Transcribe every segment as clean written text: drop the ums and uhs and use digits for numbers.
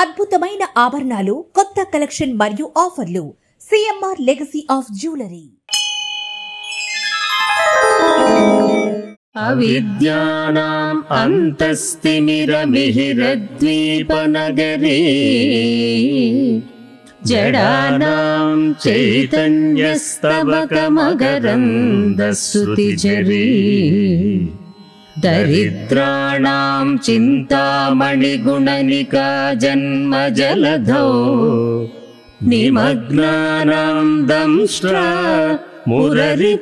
అద్భుతమైన ఆభరణాలు, కొత్త కలెక్షన్ మరియు ఆఫర్లు. CMR legacy of jewellery. అవిద్యానాం అంతస్తిమిరమిహిరద్వీపనగరీ జడానాం చైతన్యస్తవకమకరందశ్రుతిఝరీ దరిద్రాణాం చింతామణిగుణనికా జన్మజలధౌ నిమగ్నానాం దంష్ట్రా మురరిపువరాహస్య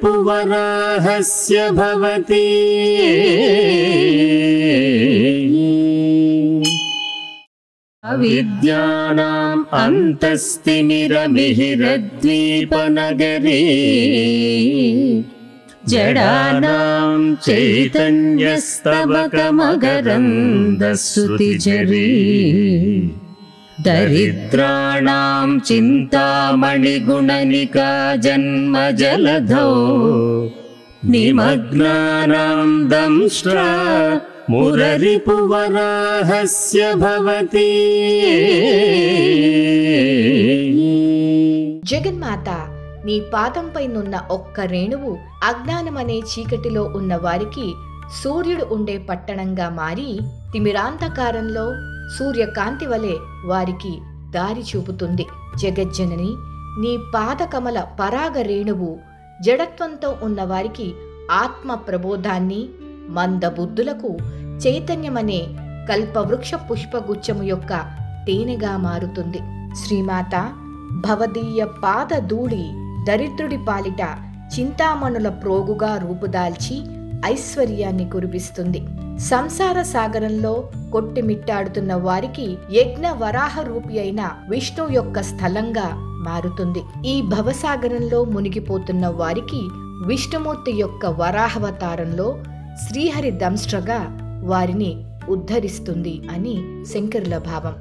భవతి. అవిద్యానాం అంతస్తిమిరమిహిరద్వీపనగరీ జడానాం చైతన్యస్తవకమకరందశ్రుతిఝరీ దరిద్రాణాం చింతామణిగుణనికా జన్మజలధౌ నిమగ్నానాం దంష్ట్రా మురరిపువరాహస్య భవతి. జగన్మాత, నీ పాదంపైనున్న ఒక్క రేణువు అజ్ఞానమనే చీకటిలో ఉన్న వారికి సూర్యుడు ఉండే పట్టణంగా మారి తిమిరాంధకారంలో సూర్యకాంతి వలె వారికి దారి చూపుతుంది. జగజ్జనని, నీ పాదకమల పరాగ రేణువు జడత్వంతో ఉన్నవారికి ఆత్మ ప్రబోధాన్ని, మందబుద్ధులకు చైతన్యమనే కల్పవృక్ష పుష్పగుచ్చము యొక్క తేనెగా మారుతుంది. శ్రీమాత, భవదీయ పాద ధూళి దరిద్రుడి పాలిట చింతామణుల ప్రోగుగా రూపుదాల్చి ఐశ్వర్యాన్ని కురిపిస్తుంది. సంసార సాగరంలో కొట్టిమిట్టాడుతున్న వారికి యజ్ఞ వరాహ రూపి అయిన విష్ణు యొక్క స్థలంగా మారుతుంది. ఈ భవసాగరంలో మునిగిపోతున్న వారికి విష్ణుమూర్తి యొక్క వరాహవతారంలో శ్రీహరి దంష్ట్రగా వారిని ఉద్ధరిస్తుంది అని శంకరుల భావం.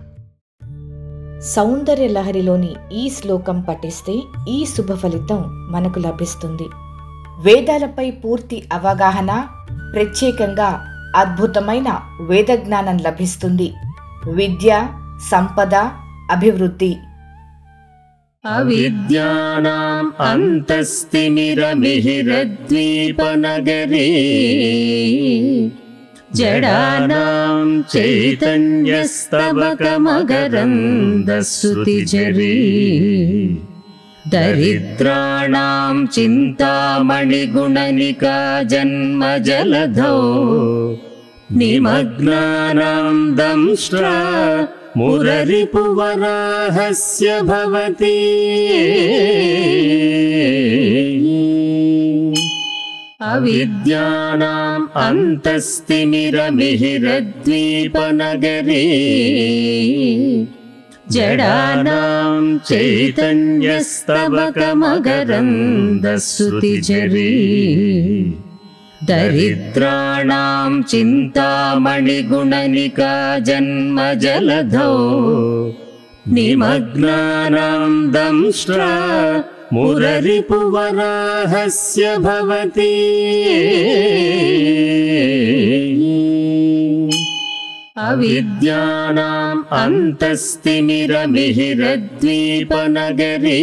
సౌందర్య లహరిలోని ఈ శ్లోకం పఠిస్తే ఈ శుభ ఫలితం మనకు లభిస్తుంది. వేదాలపై పూర్తి అవగాహన, ప్రత్యేకంగా అద్భుతమైన వేదజ్ఞానం లభిస్తుంది. విద్య, సంపద, అభివృద్ధి. అవిద్యానాం అంతస్తిమిరమిహిరద్వీపనగరీ జడానాం చైతన్యస్తవకమకరందశ్రుతిఝరీ దరిద్రాణాం చింతామణిగుణనికా జన్మజలధౌ నిమగ్నానాం దంష్ట్రా మురరిపువరాహస్య భవతి. అవిద్యానాం అంతస్తిమిరమిహిరద్వీపనగరీ జడానాం చైతన్యస్తవకమకరందశ్రుతిఝరీ దరిద్రాణాం చింతామణిగుణనికా జన్మజలధౌ నిమగ్నానాం దంష్ట్రా మురరిపువరాహస్య భవతి. అవిద్యానాం అంతస్తిమిరమిహిరద్వీపనగరీ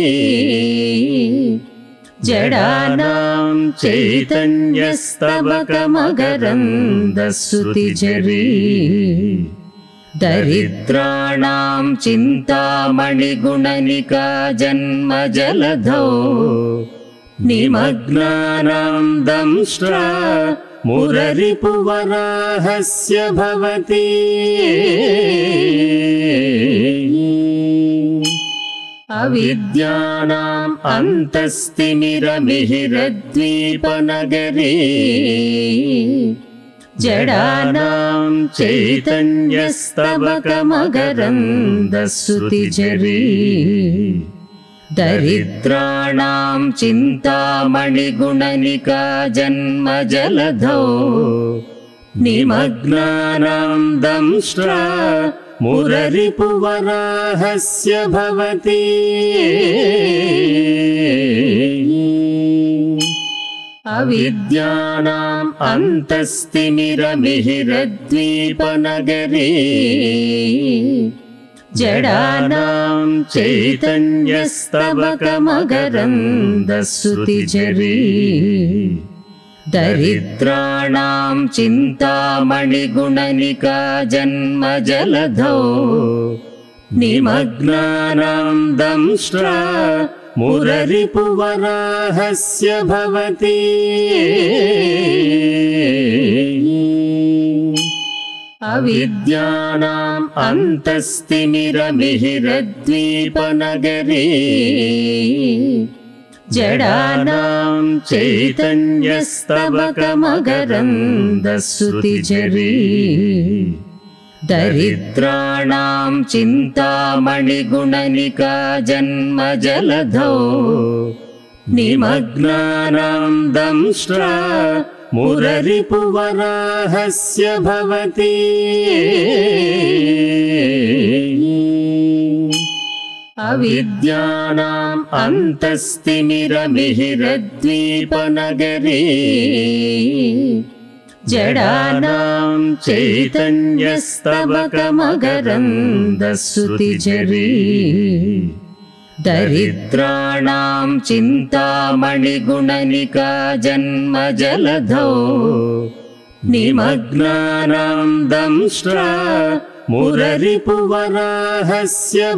జడానాం చైతన్యస్తవకమకరందశ్రుతిఝరీ దరిద్రాణాం చింతామణిగుణనికా జన్మజలధౌ నిమగ్నానాం దంష్ట్రా మురరిపువరాహస్య భవతి. అవిద్యానాం అంతస్తిమిరమిహిరద్వీపనగరీ జడానాం చైతన్యస్తవకమకరందశ్రుతిఝరీ దరిద్రాణాం చింతామణిగుణనికా జన్మజలధౌ నిమగ్నానాం దంష్ట్రా మురరిపువరాహస్య భవతి. అవిద్యానాం అంతస్తిమిరమిహిరద్వీపనగరీ जडानां चैतन्यस्तबकमकरन्दश्रुतिझरी दरिद्राणां चिन्तामणिगुणनिका जन्मजलधौ निमग्नानां दंष्ट्रा मुररिपुवराहस्य भवति अविद्यानाम् अन्तस्तिमिरमिहिरद्वीपनगरी जडानां चैतन्यस्तबकमकरन्दश्रुतिझरी दरिद्राणां चिन्तामणिगुणनिका जन्मजलधौ निमग्नानां दंष्ट्रा मुररिपुवराहस्य भवति अविद्यानाम् अन्तस्तिमिरमिहिरद्वीपनगरी जडानां चैतन्यस्तबकमकरन्दश्रुतिझरी दरिद्राणां चिन्तामणिगुणनिका जन्मजलधौ निमग्नानां दंष्ट्रा मुररिपुवराहस्य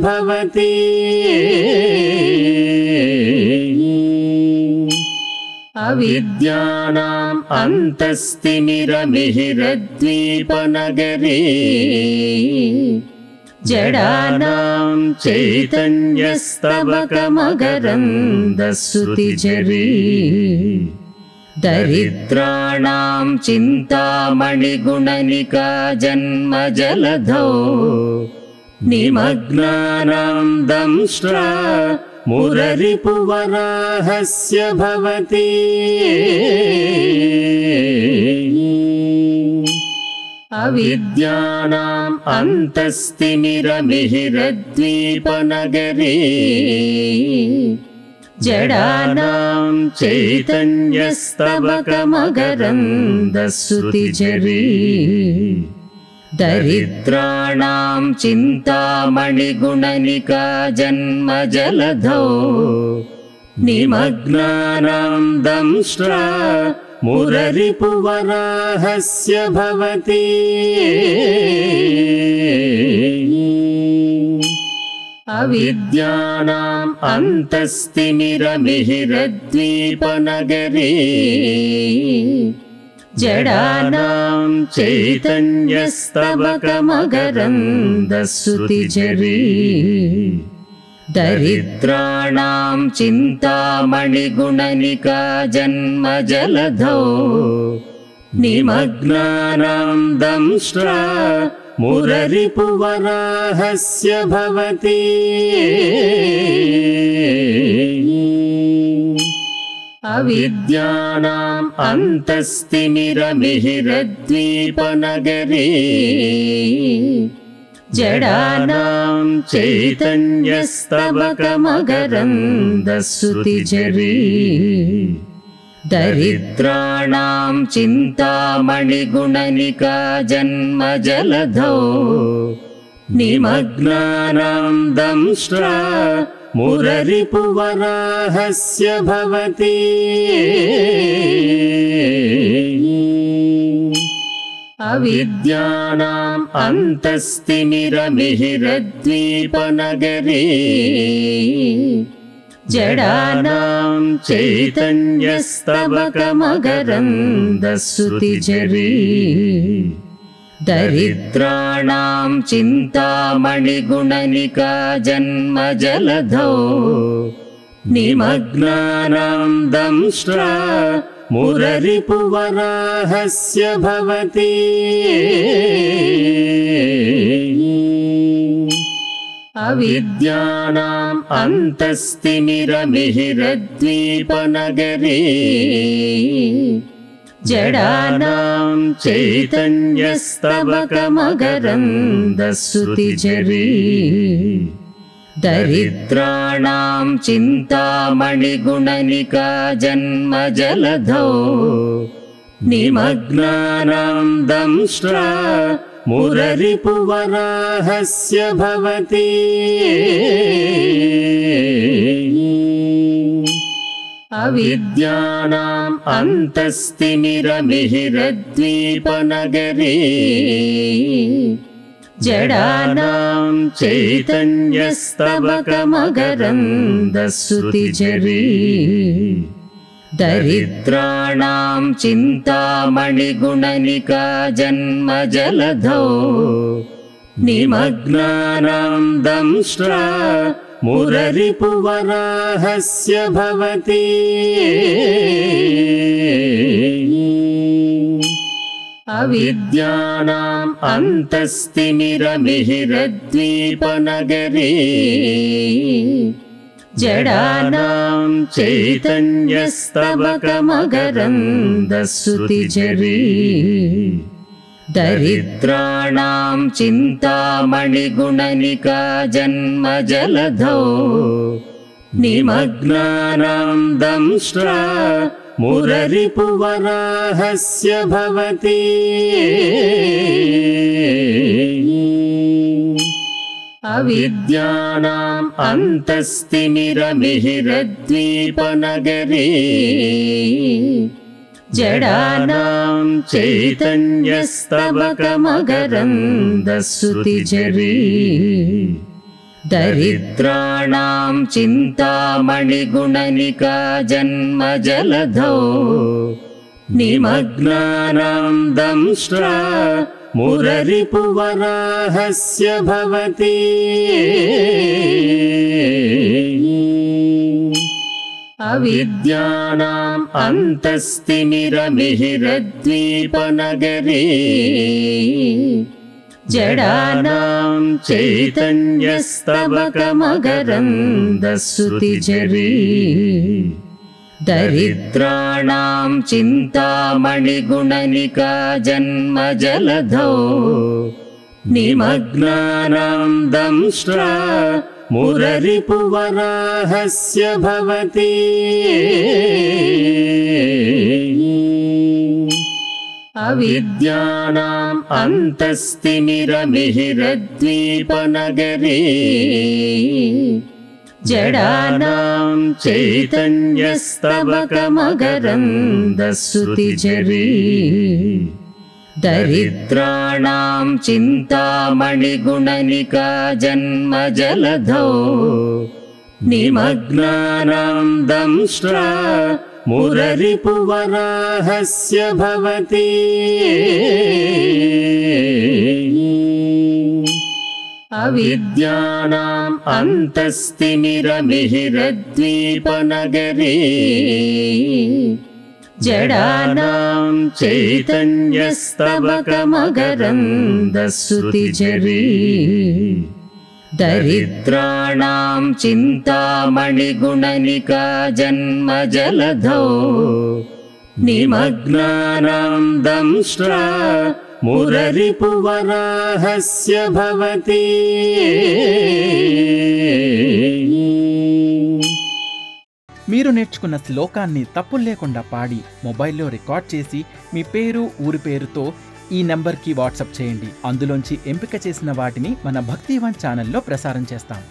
भवति अविद्यानाम् अन्तस्तिमिरमिहिरद्वीपनगरी जडानां चैतन्यस्तबकमकरन्दश्रुतिझरी दरिद्राणां चिन्तामणिगुणनिका जन्मजलधौ निमग्नानां दंष्ट्रा मुररिपुवराहस्य भवति अविद्यानाम् अन्तस्तिमिरमिहिरद्वीपनगरी जडानां चैतन्यस्तबकमकरन्दश्रुतिझरी दरिद्राणां चिन्तामणिगुणनिका जन्मजलधौ निमग्नानां दंष्ट्रा मुररिपुवराहस्य भवति अविद्यानाम् अन्तस्तिमिरमिहिरद्वीपनगरी जडानां चैतन्यस्तबकमकरन्दश्रुतिझरी दरिद्राणां चिन्तामणिगुणनिका जन्मजलधौ निमग्नानां दंष्ट्रा मुररिपुवराहस्य भवति अविद्यानाम् अन्तस्तिमिरमिहिरद्वीपनगरी जडानां चैतन्यस्तबकमकरन्दश्रुतिझरी दरिद्राणां चिन्तामणिगुणनिका जन्मजलधौ निमग्नानां दंष्ट्रा मुररिपुवराहस्य भवति अविद्यानाम् अन्तस्तिमिरमिहिरद्वीपनगरी जडानां चैतन्यस्तबकमकरन्दश्रुतिझरी दरिद्राणां चिन्तामणिगुणनिका जन्मजलधौ निमग्नानां दंष्ट्रा मुररिपुवराहस्य भवति अविद्यानाम् अन्तस्तिमिरमिहिरद्वीपनगरी जडानां चैतन्यस्तबकमकरन्दश्रुतिझरी दरिद्राणां चिन्तामणिगुणनिका जन्मजलधौ निमग्नानां दंष्ट्रा मुररिपुवराहस्य भवति अविद्यानाम् अन्तस्तिमिरमिहिरद्वीपनगरी जडानां चैतन्यस्तबकमकरन्दश्रुतिझरी दरिद्राणां चिन्तामणिगुणनिका जन्मजलधौ निमग्नानां दंष्ट्रा मुररिपुवराहस्य भवति अविद्यानाम् अन्तस्तिमिरमिहिरद्वीपनगरी जडानां चैतन्यस्तबकमकरन्दश्रुतिझरी दरिद्राणां चिन्तामणिगुणनिका जन्मजलधौ निमग्नानां दंष्ट्रा मुररिपुवराहस्य भवति अविद्यानाम् अन्तस्तिमिरमिहिरद्वीपनगरी जडानां चैतन्यस्तबकमकरन्दश्रुतिझरी दरिद्राणां चिन्तामणिगुणनिका जन्मजलधौ निमग्नानां दंष्ट्रा मुररिपुवराहस्य भवति अविद्यानाम् अन्तस्तिमिरमिहिरद्वीपनगरी जडानां चैतन्यस्तबकमकरन्दश्रुतिझरी दरिद्राणां चिन्तामणिगुणनिका जन्मजलधौ निमग्नानां दंष्ट्रा मुररिपुवराहस्य भवति अविद्यानाम् अन्तस्तिमिरमिहिरद्वीपनगरी जडानां चैतन्यस्तबकमकरन्दश्रुतिझरी दरिद्राणां चिन्तामणिगुणनिका जन्मजलधौ निमग्नानां दंष्ट्रा मुररिपुवराहस्य भवति अविद्यानाम् अन्तस्तिमिरमिहिरद्वीपनगरी जडानां चैतन्यस्तबकमकरन्दश्रुतिझरी दरिद्राणां चिन्तामणिगुणनिका जन्मजलधौ निमग्नानां दंष्ट्रा मुररिपुवराहस्य भवति మీరు నేర్చుకున్న శ్లోకాన్ని తప్పులు లేకుండా పాడి మొబైల్లో రికార్డ్ చేసి మీ పేరు ఊరి పేరుతో ఈ నంబర్కి వాట్సాప్ చేయండి. అందులోంచి ఎంపిక చేసిన వాటిని మన భక్తివన్ ఛానల్లో ప్రసారం చేస్తాం.